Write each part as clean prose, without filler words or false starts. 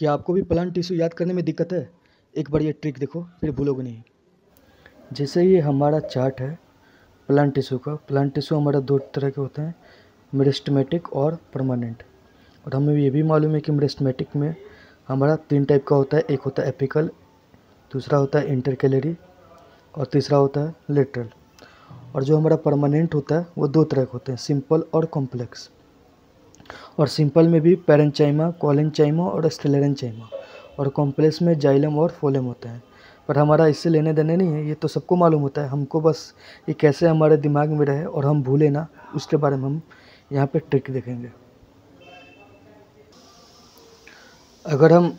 क्या आपको भी प्लांट टिश्यू याद करने में दिक्कत है? एक बार ये ट्रिक देखो, फिर भूलोगे नहीं। जैसे ये हमारा चार्ट है प्लांट टिश्यू का। प्लांट टिश्यू हमारा दो तरह के होते हैं, मेरिस्टेमेटिक और परमानेंट। और हमें ये भी मालूम है कि मेरिस्टेमेटिक में हमारा 3 टाइप का होता है। एक होता है एपिकल, दूसरा होता है इंटरकैलरी और तीसरा होता है लेटरल। और जो हमारा परमानेंट होता है वो 2 तरह के होते हैं, सिंपल और कॉम्प्लेक्स। और सिंपल में भी पैरेंचाइमा, कॉलेंचाइमा और स्टेलेरेंचाइमा, और कॉम्प्लेक्स में जाइलम और फोलेम होते हैं। पर हमारा इससे लेने देने नहीं है, ये तो सबको मालूम होता है। हमको बस ये कैसे हमारे दिमाग में रहे और हम भूले ना, उसके बारे में हम यहाँ पे ट्रिक देखेंगे। अगर हम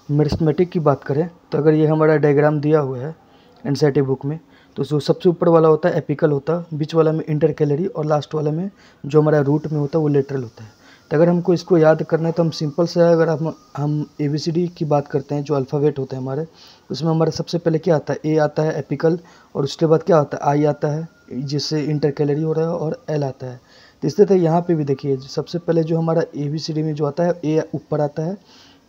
मेरिस्टेमेटिक की बात करें तो अगर ये हमारा डायग्राम दिया हुआ है एनसीईआरटी बुक में, तो जो सबसे ऊपर वाला होता है एपिकल होता है, बीच वाला में इंटरकैलरी और लास्ट वाला में जो हमारा रूट में होता है वो लेटरल होता है। तो अगर हमको इसको याद करना है तो हम सिंपल से, अगर हम ABCD की बात करते हैं, जो अल्फ़ाबेट होते हैं हमारे, उसमें हमारा सबसे पहले क्या आता है, ए आता है एपिकल, और उसके बाद क्या आता है आई आता है, जिससे इंटरकैलरी हो रहा है, और एल आता है। तो इस तरह यहाँ पे भी देखिए, सबसे पहले जो हमारा ABCD में जो आता है, ए ऊपर आता है,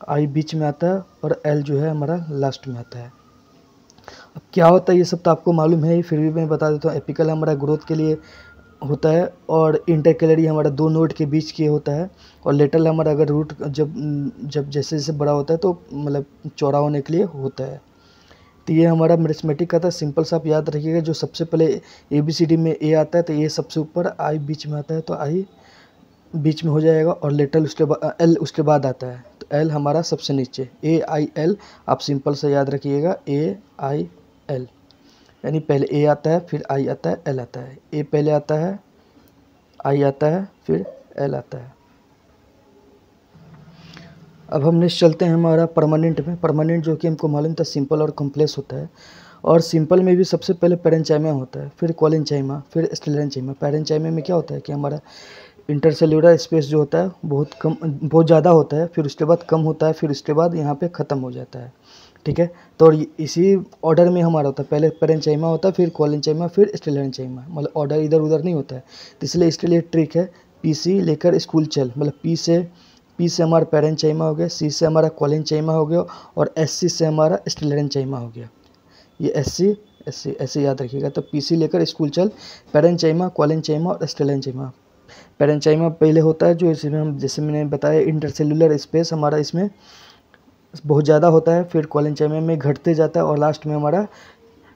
आई बीच में आता है और एल जो है हमारा लास्ट में आता है। अब क्या होता है ये सब तो आपको मालूम है ही, फिर भी मैं बता देता हूँ। एपिकल हमारा ग्रोथ के लिए होता है और इंटरकैलरी हमारा 2 नोड के बीच के होता है, और लेटरल हमारा अगर रूट जब जब जैसे जैसे बड़ा होता है तो मतलब चौड़ा होने के लिए होता है। तो ये हमारा मेरिस्टेमेटिक का था। सिंपल सा आप याद रखिएगा, जो सबसे पहले ABCD में ए आता है तो ये सबसे ऊपर, आई बीच में आता है तो आई बीच में हो जाएगा, और लेटरल उसके बाद एल उसके बाद आता है, तो एल हमारा सबसे नीचे, AIL। आप सिंपल से याद रखिएगा, AIL, यानी पहले ए आता है, फिर आई आता है, एल आता है। ए पहले आता है, आई आता है, फिर एल आता है। अब हम नेक्स्ट चलते हैं हमारा परमानेंट में। परमानेंट जो कि हमको मालूम था सिंपल और कॉम्प्लेक्स होता है। और सिंपल में भी सबसे पहले पैरेंचाइमा होता है, फिर कॉलेंचाइमा, फिर स्टेलेरेंचाइमा। पैरेंचाइमा में क्या होता है कि हमारा इंटरसेल्यूलर स्पेस जो होता है बहुत कम, बहुत ज़्यादा होता है, फिर उसके बाद कम होता है, फिर उसके बाद यहाँ पे ख़त्म हो जाता है। ठीक है, तो इसी ऑर्डर में हमारा होता है, पहले पैरेंचाइमा होता है, फिर कॉलेंचाइमा, फिर स्टेलेरेंचाइमा। मतलब ऑर्डर इधर उधर नहीं होता है। तो इसलिए इसके लिए ट्रिक है, PC लेकर स्कूल चल। मतलब पी से हमारा पैरेंचाइमा हो गया, C से हमारा कॉलेंचाइमा हो गया, और SC से हमारा स्टेलेरेंचाइमा हो गया। ये SC ऐसे याद रखिएगा। तो PC लेकर स्कूल चल, पैरेंचाइमा, कॉलेंचाइमा और स्टेलेरेंचाइमा। पैरेंचाइमा पहले होता है, जो इसमें हम, जैसे मैंने बताया, इंटरसेल्यूलर स्पेस हमारा इसमें बहुत ज़्यादा होता है, फिर कॉलेंचाइमा में घटते जाता है, और लास्ट में हमारा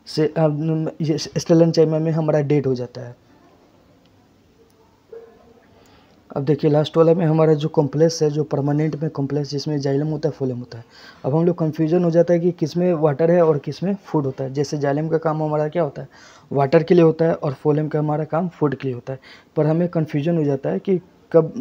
स्टेलेरेंचाइमा में हमारा डेड हो जाता है। अब देखिए लास्ट वाला में हमारा जो कॉम्प्लेक्स है, जो परमानेंट में कॉम्प्लेक्स, जिसमें जाइलम होता है, फोलेम होता है। अब हम लोग कन्फ्यूजन हो जाता है कि किस में वाटर है और किस में फूड होता है। जैसे जाइलम का काम हमारा क्या होता है, वाटर के लिए होता है, और फोलेम का हमारा काम फूड के लिए होता है। पर हमें कन्फ्यूजन हो जाता है कि कब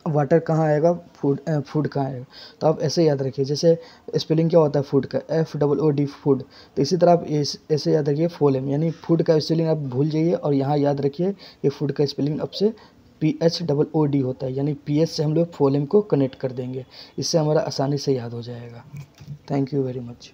वाटर कहाँ आएगा, फूड कहाँ आएगा। तो आप ऐसे याद रखिए, जैसे स्पेलिंग क्या होता है फूड का, FOOD फूड। तो इसी तरह आप ऐसे याद रखिए फोलेम, यानी फूड का स्पेलिंग आप भूल जाइए, और यहाँ याद रखिए ये फूड का स्पेलिंग अब से PHOOD होता है, यानी PS से हम लोग फोलेम को कनेक्ट कर देंगे। इससे हमारा आसानी से याद हो जाएगा। Thank you very much.